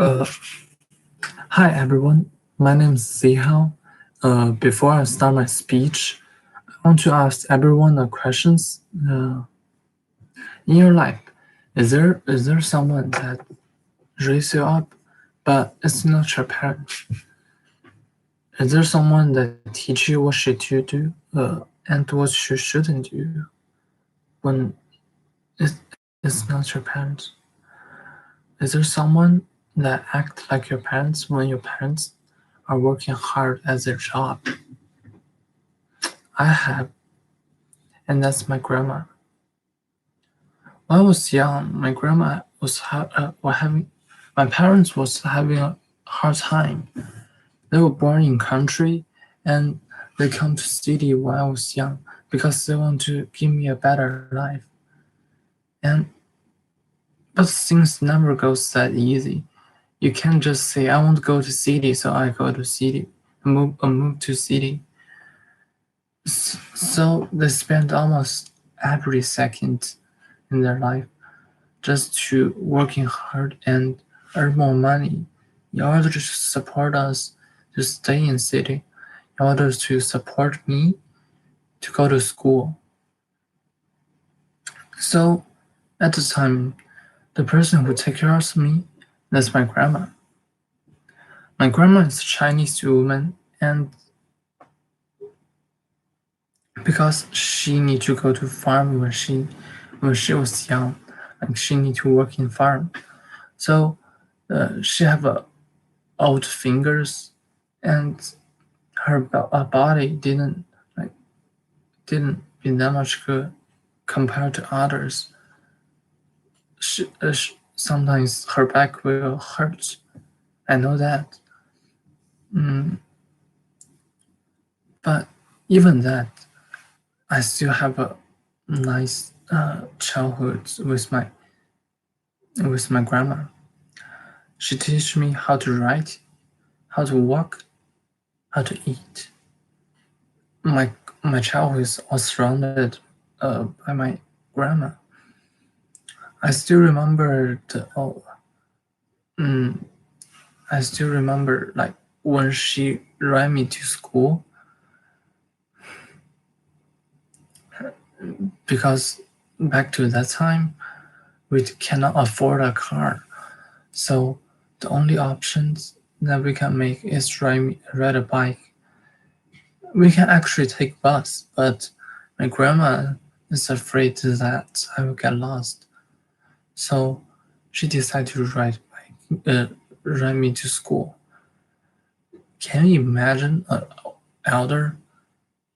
Uh, Hi everyone, my name is Zihao. Before I start my speech, I want to ask everyone a questions. In your life, is there someone that raised you up, but it's not your parent? Is there someone that teach you what should you do, and what you shouldn't do when it's not your parents? Is there someone that act like your parents when your parents are working hard at their job? I have, and that's my grandma. When I was young, my grandma were having, my parents was having a hard time. They were born in country, and they come to city when I was young because they want to give me a better life. And but things never goes that easy. You can't just say I want to go to city, so I go to city, move to city. So they spend almost every second in their life just to working hard and earn more money in order to support us to stay in city, in order to support me to go to school. So at the time, the person who take care of me, that's my grandma. My grandma is a Chinese woman, and because she need to go to farm when she was young, like she need to work in farm. So she have old fingers, and her body like didn't be that much good compared to others. Sometimes her back will hurt. I know that. Mm, but even that, I still have a nice childhood with my grandma. She teach me how to write, how to walk, how to eat. My my childhood is all surrounded by my grandma. I still remember mm, I still remember like when she ran me to school because back to that time we cannot afford a car, so the only options that we can make is ride a bike. We can actually take bus, but my grandma is afraid that I will get lost, so she decided to ride me to school. Can you imagine an elder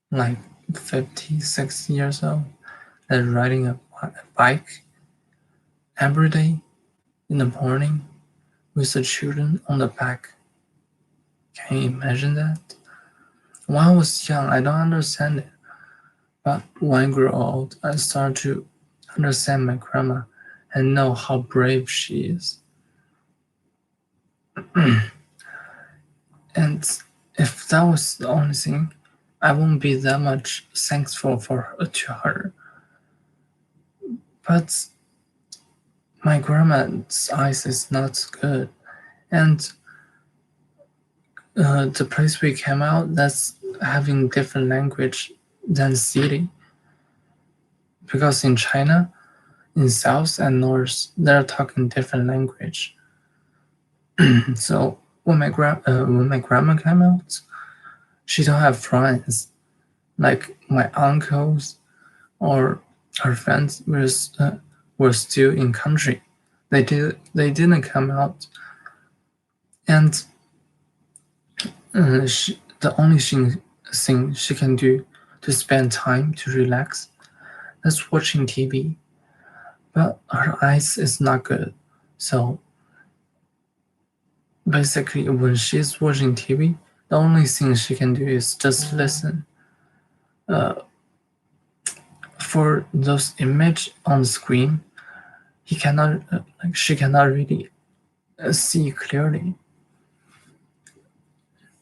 like 50, 60 years old and riding a bike every day in the morning with the children on the back? Can you imagine that? When I was young, I don't understand it, but when I grew old, I started to understand my grandma and know how brave she is. And if that was the only thing, I won't be that much thankful to her. But my grandma's eyes is not good, and the place we came out, that's having different language than city, because in China, in south and north, they're talking different language. So when my grandma came out, she don't have friends like my uncles or her friends were still in country. They didn't come out, and the only thing she can do to spend time to relax is watching TV. But her eyes is not good, so basically when she's watching TV, the only thing she can do is just listen. Uh, for those image on the screen, she cannot really see clearly.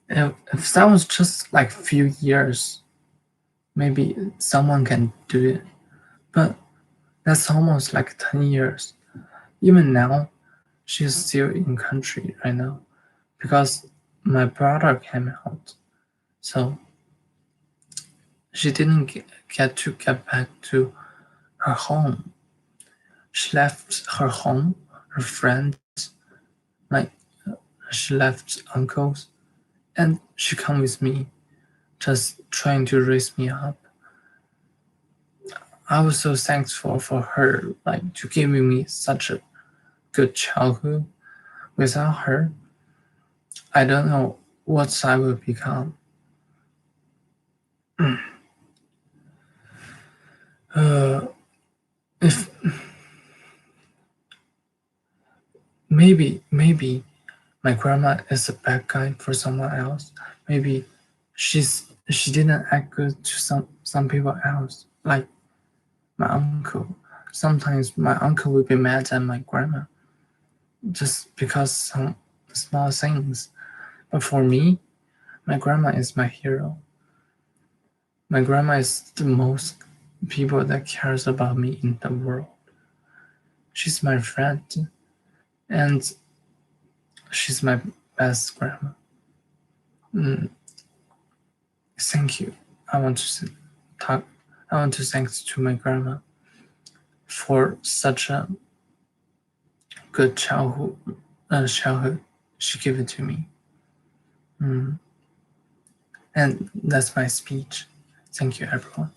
If that was just like few years, maybe someone can do it. But that's almost like 10 years. Even now, She's still in country right now because my brother came out. So she didn't get to get back to her home. She left her home, her friends, like she left uncles, and she come with me, just trying to raise me up. I was so thankful for her, like to giving me such a good childhood. Without her, I don't know what I would become. Uh, if maybe my grandma is a bad guy for someone else. Maybe she didn't act good to some people else, like my uncle. Sometimes my uncle will be mad at my grandma just because some small things. But for me, my grandma is my hero. My grandma is the most people that cares about me in the world. She's my friend, and she's my best grandma. Mm, thank you. I want to talk. I want to thanks to my grandma for such a good childhood she gave it to me. Mm, and that's my speech. Thank you, everyone.